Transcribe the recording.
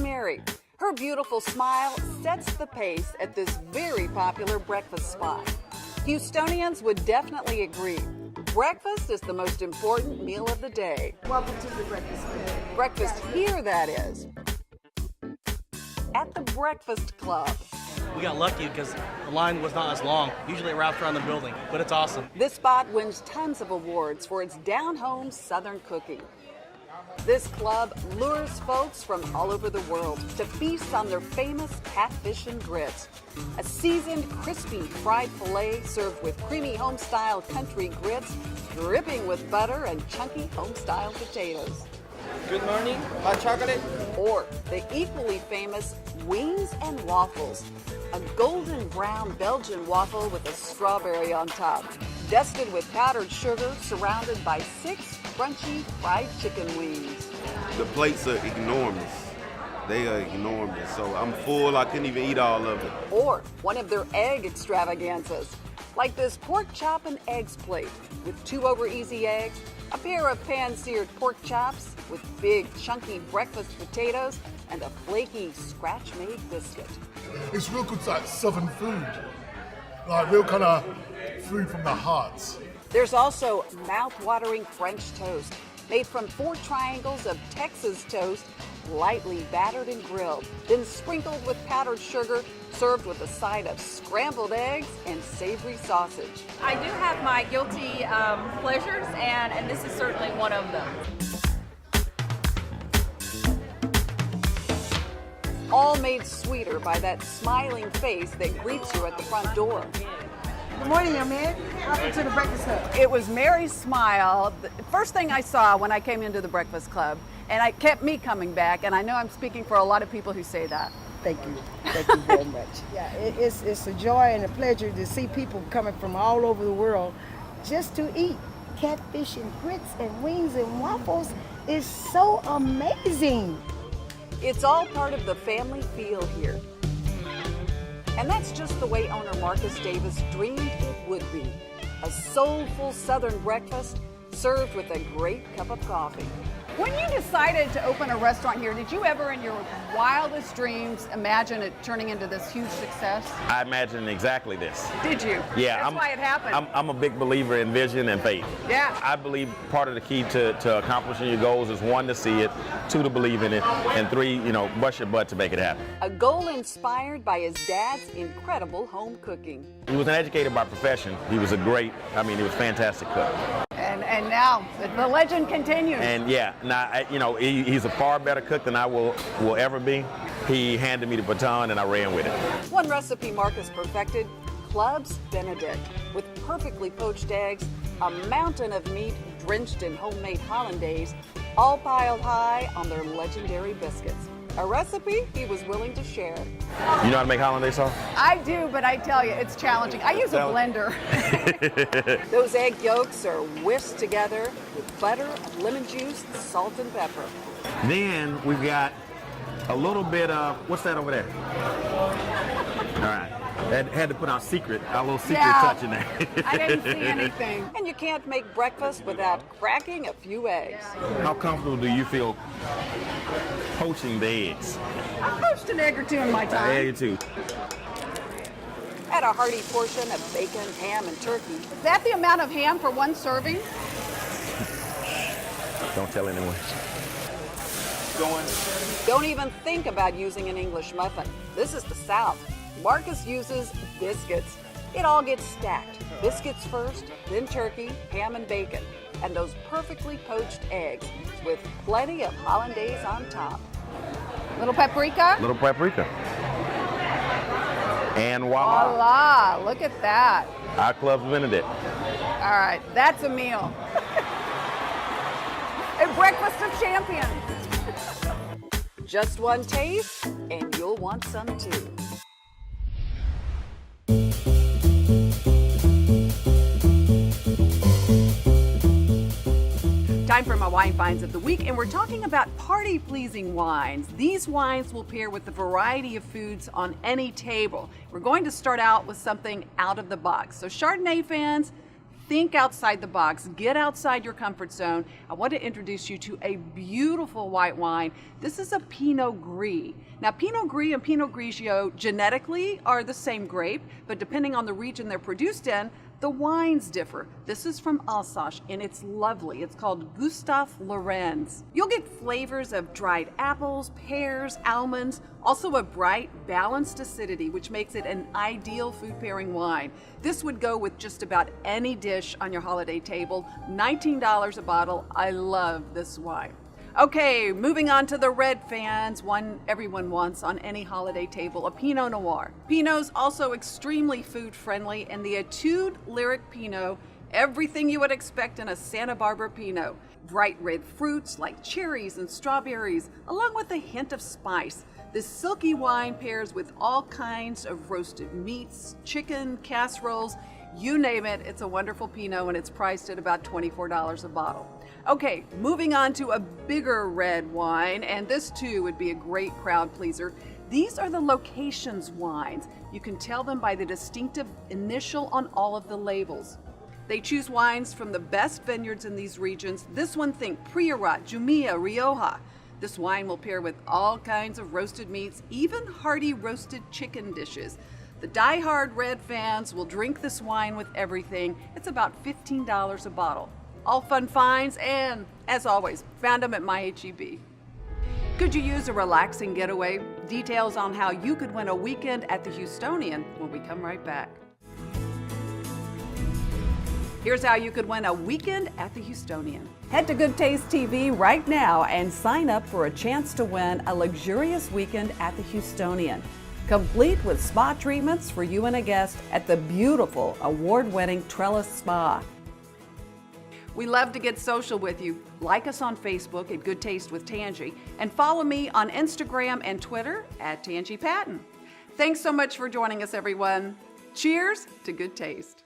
Mary. Her beautiful smile sets the pace at this very popular breakfast spot. Houstonians would definitely agree. Breakfast is the most important meal of the day. Welcome to the Breakfast Klub. Breakfast here, that is. At the Breakfast Club. We got lucky because the line was not as long. Usually it wraps around the building, but it's awesome. This spot wins tons of awards for its down-home Southern cooking. This club lures folks from all over the world to feast on their famous catfish and grits. A seasoned, crispy fried filet served with creamy home-style country grits, dripping with butter and chunky home-style potatoes. Good morning, hot chocolate. Or the equally famous wings and waffles, a golden brown Belgian waffle with a strawberry on top, dusted with powdered sugar, surrounded by 6 crunchy fried chicken wings. The plates are enormous. They are enormous, so I'm full. I couldn't even eat all of it. Or one of their egg extravaganzas, like this pork chop and eggs plate with 2 over-easy eggs, a pair of pan-seared pork chops with big chunky breakfast potatoes, and a flaky scratch-made biscuit. It's real good, like Southern food, like real kind of food from the heart. There's also mouth-watering French toast, made from 4 triangles of Texas toast, lightly battered and grilled, then sprinkled with powdered sugar, served with a side of scrambled eggs and savory sausage. I do have my guilty pleasures, and this is certainly one of them. All made sweeter by that smiling face that greets you at the front door. Good morning, young man. Welcome to the Breakfast Klub. It was Mary's smile, the first thing I saw when I came into the Breakfast Club, and it kept me coming back, and I know I'm speaking for a lot of people who say that. Thank you. Thank you very much. Yeah, it's a joy and a pleasure to see people coming from all over the world just to eat. Catfish and grits and wings and waffles is so amazing. It's all part of the family feel here. And that's just the way owner Marcus Davis dreamed it would be. A soulful Southern breakfast served with a great cup of coffee. When you decided to open a restaurant here, did you ever in your wildest dreams imagine it turning into this huge success? I imagined exactly this. Did you? Yeah. That's why it happened. I'm a big believer in vision and faith. Yeah. I believe part of the key to accomplishing your goals is 1, to see it, 2, to believe in it, and 3, bust your butt to make it happen. A goal inspired by his dad's incredible home cooking. He was an educator by profession. He was he was a fantastic cook. And now the legend continues. And yeah, now he's a far better cook than I will ever be. He handed me the baton and I ran with it. One recipe Marcus perfected, Club's Benedict, with perfectly poached eggs, a mountain of meat drenched in homemade hollandaise, all piled high on their legendary biscuits. A recipe he was willing to share. You know how to make hollandaise sauce? I do, but I tell you, it's challenging. I use a blender. Those egg yolks are whisked together with butter and lemon juice, salt and pepper. Then we've got a little bit of, what's that over there? All right. Had to put our little secret touch in there. I didn't see anything. And you can't make breakfast without cracking a few eggs. How comfortable do you feel poaching the eggs? I've poached an egg or 2 in my time. An egg or 2. Add a hearty portion of bacon, ham, and turkey. Is that the amount of ham for 1 serving? Don't tell anyone. Don't even think about using an English muffin. This is the South. Marcus uses biscuits. It all gets stacked. Biscuits first, then turkey, ham, and bacon, and those perfectly poached eggs with plenty of hollandaise on top. Little paprika? Little paprika. And voila. Voila, look at that. Our Club's Benedict. All right, that's a meal. A breakfast of champions. Just 1 taste, and you'll want some too. Time for my wine finds of the week, and we're talking about party-pleasing wines. These wines will pair with a variety of foods on any table. We're going to start out with something out of the box. So Chardonnay fans, think outside the box, get outside your comfort zone. I want to introduce you to a beautiful white wine. This is a Pinot Gris. Now, Pinot Gris and Pinot Grigio genetically are the same grape, but depending on the region they're produced in, the wines differ. This is from Alsace, and it's lovely. It's called Gustave Lorenz. You'll get flavors of dried apples, pears, almonds, also a bright, balanced acidity, which makes it an ideal food pairing wine. This would go with just about any dish on your holiday table. $19 a bottle. I love this wine. Okay, moving on to the red fans, one everyone wants on any holiday table, a Pinot Noir. Pinot's also extremely food friendly, and the Etude Lyric Pinot, everything you would expect in a Santa Barbara Pinot. Bright red fruits like cherries and strawberries, along with a hint of spice. This silky wine pairs with all kinds of roasted meats, chicken, casseroles, you name it. It's a wonderful Pinot, and it's priced at about $24 a bottle. Okay, moving on to a bigger red wine, and this too would be a great crowd pleaser. These are the locations wines. You can tell them by the distinctive initial on all of the labels. They choose wines from the best vineyards in these regions. This one, think Priorat, Jumilla, Rioja. This wine will pair with all kinds of roasted meats, even hearty roasted chicken dishes. The die-hard red fans will drink this wine with everything. It's about $15 a bottle. All fun finds, and as always, found them at my H-E-B. Could you use a relaxing getaway? Details on how you could win a weekend at the Houstonian when we come right back. Here's how you could win a weekend at the Houstonian. Head to Goodtaste TV right now and sign up for a chance to win a luxurious weekend at the Houstonian, complete with spa treatments for you and a guest at the beautiful award-winning Trellis Spa. We love to get social with you. Like us on Facebook at Good Taste with Tanji, and follow me on Instagram and Twitter at Tanji Patton. Thanks so much for joining us, everyone. Cheers to good taste.